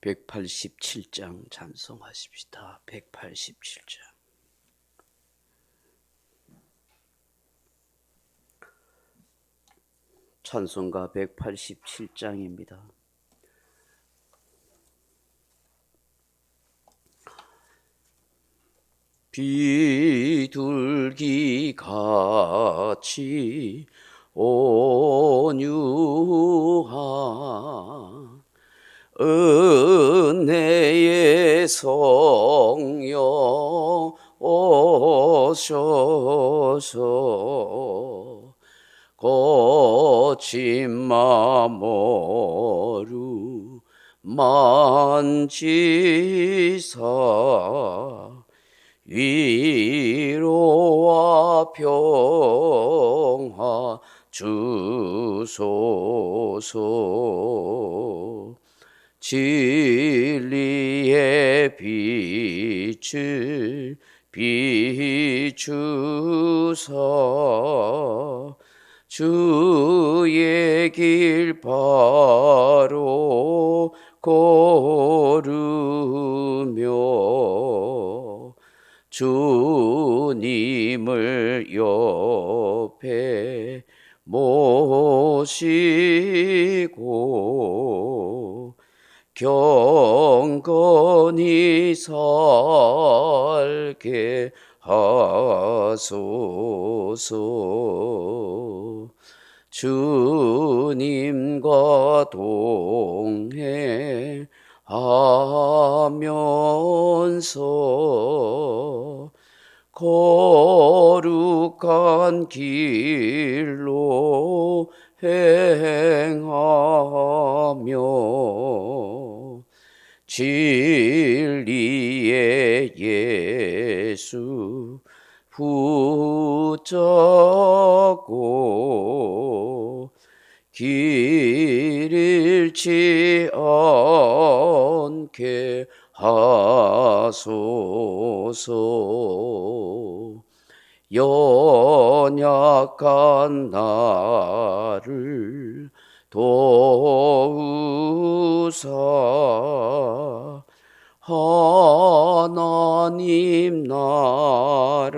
187장 찬송하십시다. 187장. 찬송가 187장입니다. 비둘기 같이 온유한 은혜의 성령 오셔서 거친 마음으로 만지사 위로와 평화 주소서. 진리의 빛을 비추사 주의 길 바로 걸으며 주님을 옆에 모시고 경건히 살게 하소서. 주님과 동행하면서 거룩한 길로 행하며 진리의 예수 붙잡고 길 잃지 않게 하소서. 연약한 나를 도우사 하나님 나라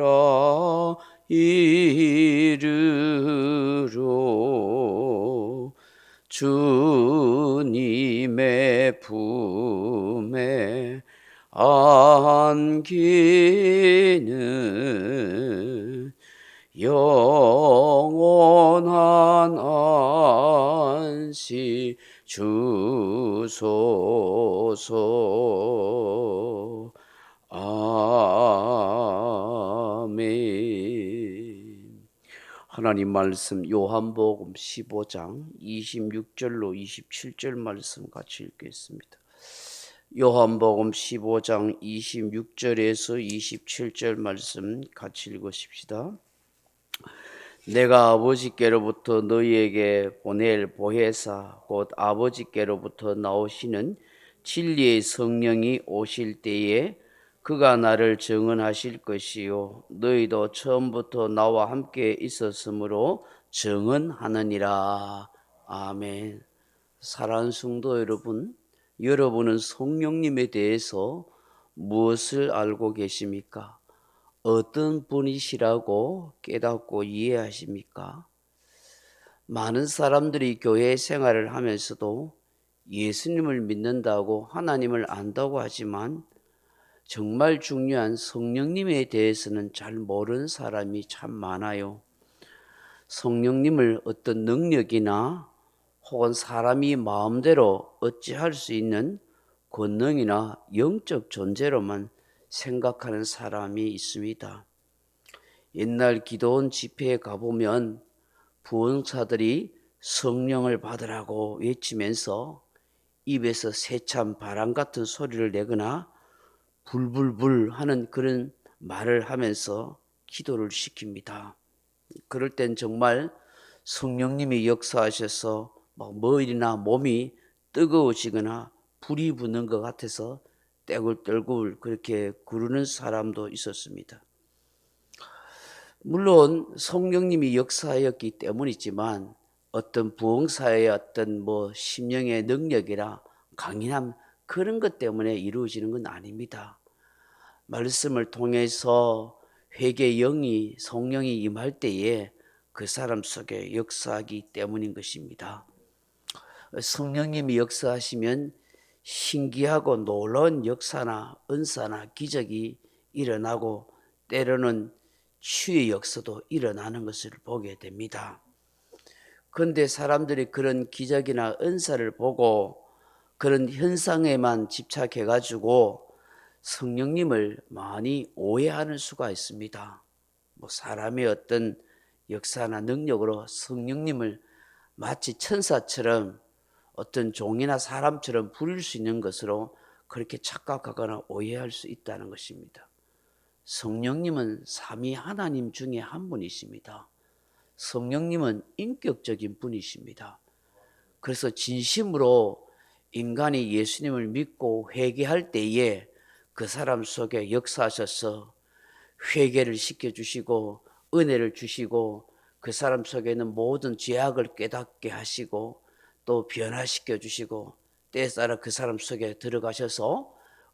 이르러 주님의 품에 안기는 영원한 안식 주소서. 아멘. 하나님 말씀 요한복음 15장 26절로 27절 말씀 같이 읽겠습니다. 요한복음 15장 26절에서 27절 말씀 같이 읽으십시다. 내가 아버지께로부터 너희에게 보낼 보혜사 곧 아버지께로부터 나오시는 진리의 성령이 오실 때에 그가 나를 증언하실 것이요 너희도 처음부터 나와 함께 있었으므로 증언하느니라. 아멘. 사랑하는 성도 여러분, 여러분은 성령님에 대해서 무엇을 알고 계십니까? 어떤 분이시라고 깨닫고 이해하십니까? 많은 사람들이 교회 생활을 하면서도 예수님을 믿는다고 하나님을 안다고 하지만 정말 중요한 성령님에 대해서는 잘 모르는 사람이 참 많아요. 성령님을 어떤 능력이나 혹은 사람이 마음대로 어찌할 수 있는 권능이나 영적 존재로만 생각하는 사람이 있습니다. 옛날 기도원 집회에 가보면 부흥사들이 성령을 받으라고 외치면서 입에서 새찬 바람 같은 소리를 내거나 불불불 하는 그런 말을 하면서 기도를 시킵니다. 그럴 땐 정말 성령님이 역사하셔서 머리나 몸이 뜨거워지거나 불이 붙는 것 같아서 떼굴떼굴 그렇게 구르는 사람도 있었습니다. 물론 성령님이 역사하였기 때문이지만 어떤 부흥사의 어떤 심령의 능력이라 강인함 그런 것 때문에 이루어지는 건 아닙니다. 말씀을 통해서 회개의 영이 성령이 임할 때에 그 사람 속에 역사하기 때문인 것입니다. 성령님이 역사하시면 신기하고 놀라운 역사나 은사나 기적이 일어나고 때로는 치유의 역사도 일어나는 것을 보게 됩니다. 그런데 사람들이 그런 기적이나 은사를 보고 그런 현상에만 집착해가지고 성령님을 많이 오해하는 수가 있습니다. 사람의 어떤 역사나 능력으로 성령님을 마치 천사처럼 어떤 종이나 사람처럼 부릴 수 있는 것으로 그렇게 착각하거나 오해할 수 있다는 것입니다. 성령님은 삼위 하나님 중에 한 분이십니다. 성령님은 인격적인 분이십니다. 그래서 진심으로 인간이 예수님을 믿고 회개할 때에 그 사람 속에 역사하셔서 회개를 시켜주시고 은혜를 주시고 그 사람 속에 있는 모든 죄악을 깨닫게 하시고 또 변화시켜 주시고 때에 따라 그 사람 속에 들어가셔서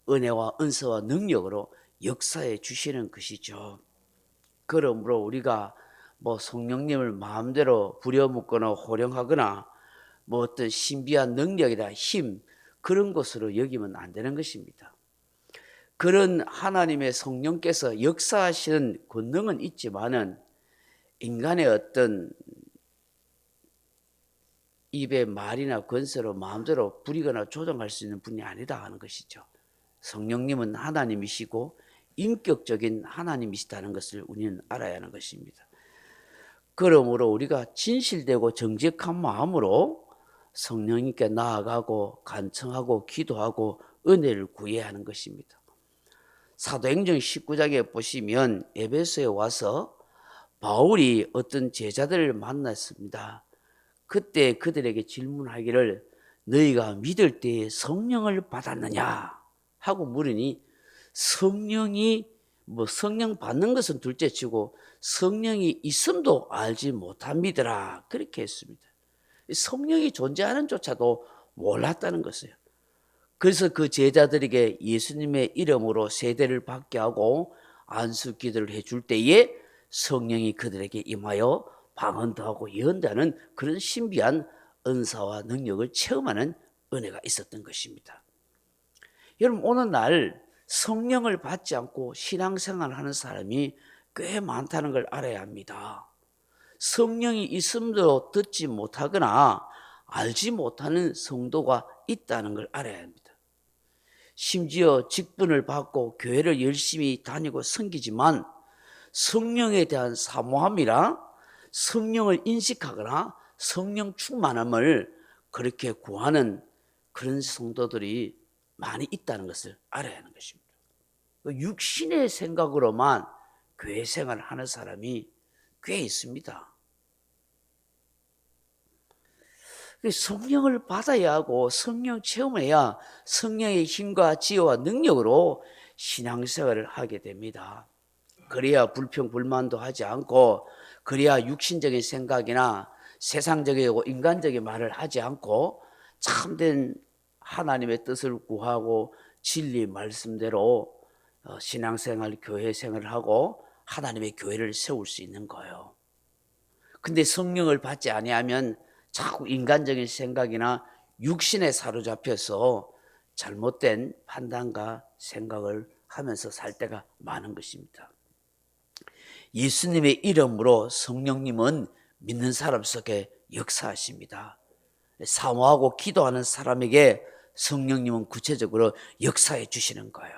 은혜와 은사와 능력으로 역사해 주시는 것이죠. 그러므로 우리가 성령님을 마음대로 부려먹거나 호령하거나 어떤 신비한 능력이나 힘 그런 것으로 여기면 안 되는 것입니다. 그런 하나님의 성령께서 역사하시는 권능은 있지만은 인간의 어떤 입의 말이나 권세로 마음대로 부리거나 조정할 수 있는 분이 아니다 하는 것이죠. 성령님은 하나님이시고 인격적인 하나님이시다는 것을 우리는 알아야 하는 것입니다. 그러므로 우리가 진실되고 정직한 마음으로 성령님께 나아가고 간청하고 기도하고 은혜를 구해야 하는 것입니다. 사도행전 19장에 보시면 에베소에 와서 바울이 어떤 제자들을 만났습니다. 그때 그들에게 질문하기를 너희가 믿을 때에 성령을 받았느냐 하고 물으니 성령이 성령 받는 것은 둘째치고 성령이 있음도 알지 못합니다라 그렇게 했습니다. 성령이 존재하는 조차도 몰랐다는 것이에요. 그래서 그 제자들에게 예수님의 이름으로 세례를 받게 하고 안수 기도를 해줄 때에 성령이 그들에게 임하여 방언도 하고 예언도 하는 그런 신비한 은사와 능력을 체험하는 은혜가 있었던 것입니다. 여러분 오늘날 성령을 받지 않고 신앙생활을 하는 사람이 꽤 많다는 걸 알아야 합니다. 성령이 있음도 듣지 못하거나 알지 못하는 성도가 있다는 걸 알아야 합니다. 심지어 직분을 받고 교회를 열심히 다니고 섬기지만 성령에 대한 사모함이라 성령을 인식하거나 성령 충만함을 그렇게 구하는 그런 성도들이 많이 있다는 것을 알아야 하는 것입니다. 육신의 생각으로만 교회 생활을 하는 사람이 꽤 있습니다. 성령을 받아야 하고 성령 체험해야 성령의 힘과 지혜와 능력으로 신앙생활을 하게 됩니다. 그래야 불평 불만도 하지 않고 그래야 육신적인 생각이나 세상적이고 인간적인 말을 하지 않고 참된 하나님의 뜻을 구하고 진리 말씀대로 신앙생활, 교회생활을 하고 하나님의 교회를 세울 수 있는 거예요. 근데 성령을 받지 아니하면 자꾸 인간적인 생각이나 육신에 사로잡혀서 잘못된 판단과 생각을 하면서 살 때가 많은 것입니다. 예수님의 이름으로 성령님은 믿는 사람 속에 역사하십니다. 사모하고 기도하는 사람에게 성령님은 구체적으로 역사해 주시는 거예요.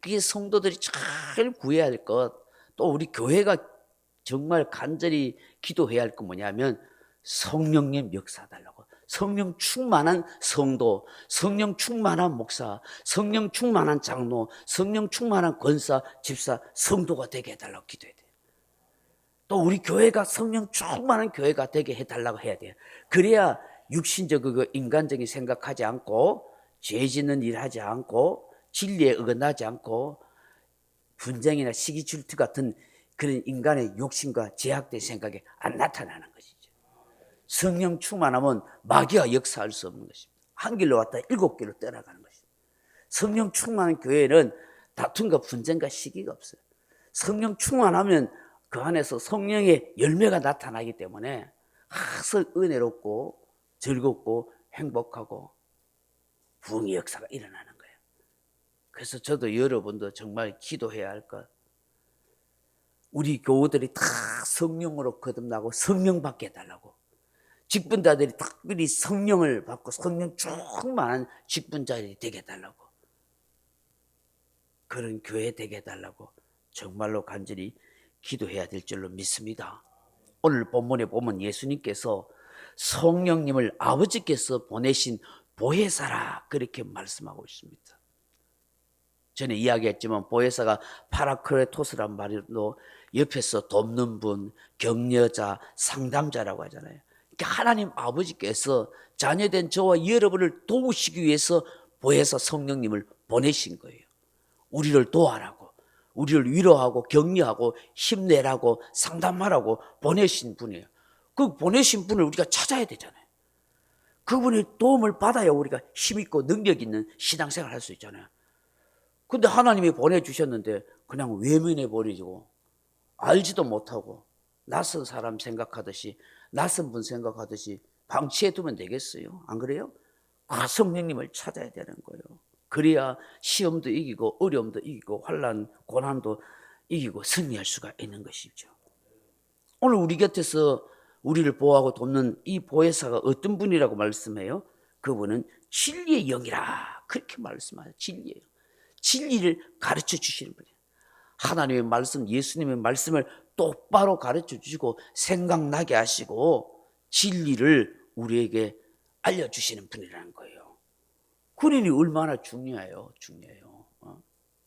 그게 성도들이 잘 구해야 할 것, 또 우리 교회가 정말 간절히 기도해야 할 것 뭐냐면 성령님 역사달라고. 성령 충만한 성도, 성령 충만한 목사, 성령 충만한 장로, 성령 충만한 권사, 집사, 성도가 되게 해달라고 기도해야 돼요. 또 우리 교회가 성령 충만한 교회가 되게 해달라고 해야 돼요. 그래야 육신적이고 인간적인 생각하지 않고 죄 짓는 일 하지 않고 진리에 어긋나지 않고 분쟁이나 시기 질투 같은 그런 인간의 욕심과 제약된 생각이 안 나타나는 것이죠. 성령 충만하면 마귀가 역사할 수 없는 것입니다. 한 길로 왔다 7길로 떠나가는 것이죠. 성령 충만한 교회는 다툼과 분쟁과 시기가 없어요. 성령 충만하면 그 안에서 성령의 열매가 나타나기 때문에 아주 은혜롭고 즐겁고 행복하고 부흥의 역사가 일어나는 거예요. 그래서 저도 여러분도 정말 기도해야 할 것. 우리 교우들이 다 성령으로 거듭나고 성령 받게 해달라고. 직분자들이 특별히 성령을 받고 성령 충만한 직분자들이 되게 해달라고. 그런 교회 되게 해달라고 정말로 간절히 기도해야 될 줄로 믿습니다. 오늘 본문에 보면 예수님께서 성령님을 아버지께서 보내신 보혜사라 그렇게 말씀하고 있습니다. 전에 이야기했지만 보혜사가 파라크레토스란 말로 옆에서 돕는 분, 격려자, 상담자라고 하잖아요. 그러니까 하나님 아버지께서 자녀된 저와 여러분을 도우시기 위해서 보혜사 성령님을 보내신 거예요. 우리를 도와라고, 우리를 위로하고 격려하고 힘내라고 상담하라고 보내신 분이에요. 그 보내신 분을 우리가 찾아야 되잖아요. 그분의 도움을 받아야 우리가 힘있고 능력 있는 신앙생활을 할 수 있잖아요. 근데 하나님이 보내주셨는데 그냥 외면해 버리고 알지도 못하고 낯선 사람 생각하듯이 낯선 분 생각하듯이 방치해 두면 되겠어요? 안 그래요? 성령님을 찾아야 되는 거예요. 그래야 시험도 이기고 어려움도 이기고 환난, 고난도 이기고 승리할 수가 있는 것이죠. 오늘 우리 곁에서 우리를 보호하고 돕는 이 보혜사가 어떤 분이라고 말씀해요? 그분은 진리의 영이라 그렇게 말씀하죠. 진리예요. 진리를 가르쳐 주시는 분이에요. 하나님의 말씀, 예수님의 말씀을 똑바로 가르쳐 주시고 생각나게 하시고 진리를 우리에게 알려주시는 분이라는 거예요. 그러니 얼마나 중요해요.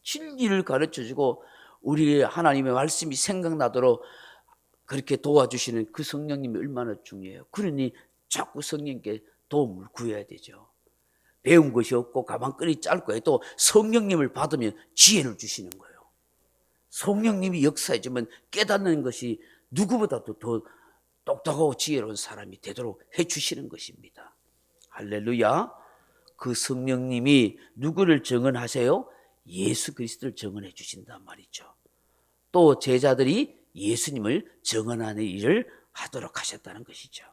진리를 가르쳐주고 우리 하나님의 말씀이 생각나도록 그렇게 도와주시는 그 성령님이 얼마나 중요해요. 그러니 자꾸 성령께 도움을 구해야 되죠. 배운 것이 없고 가방끈이 짧고 해도 성령님을 받으면 지혜를 주시는 거예요. 성령님이 역사해주면 깨닫는 것이 누구보다도 더 똑똑하고 지혜로운 사람이 되도록 해주시는 것입니다. 할렐루야. 그 성령님이 누구를 증언하세요? 예수 그리스도를 증언해 주신단 말이죠. 또 제자들이 예수님을 증언하는 일을 하도록 하셨다는 것이죠.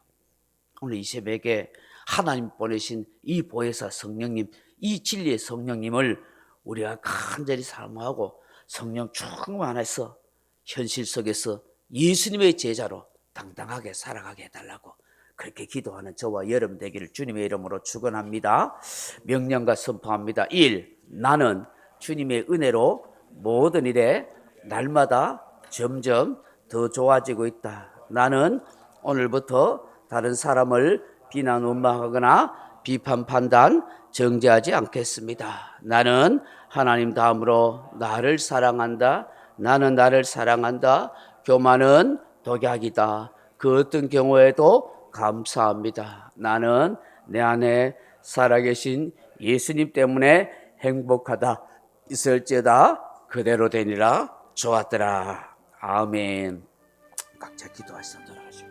오늘 이 새벽에 하나님 보내신 이 보혜사 성령님, 이 진리의 성령님을 우리가 간절히 사모하고 성령 충만해서 현실 속에서 예수님의 제자로 당당하게 살아가게 해달라고 그렇게 기도하는 저와 여러분 되기를 주님의 이름으로 축원합니다. 명령과 선포합니다. 1. 나는 주님의 은혜로 모든 일에 날마다 점점 더 좋아지고 있다. 나는 오늘부터 다른 사람을 비난 원망하거나 비판 판단 정죄하지 않겠습니다. 나는 하나님 다음으로 나를 사랑한다. 나는 나를 사랑한다. 교만은 독약이다. 그 어떤 경우에도 감사합니다. 나는 내 안에 살아계신 예수님 때문에 행복하다. 있을지어다 그대로 되니라. 좋았더라. 아멘. 각자 기도하시도록 하시고.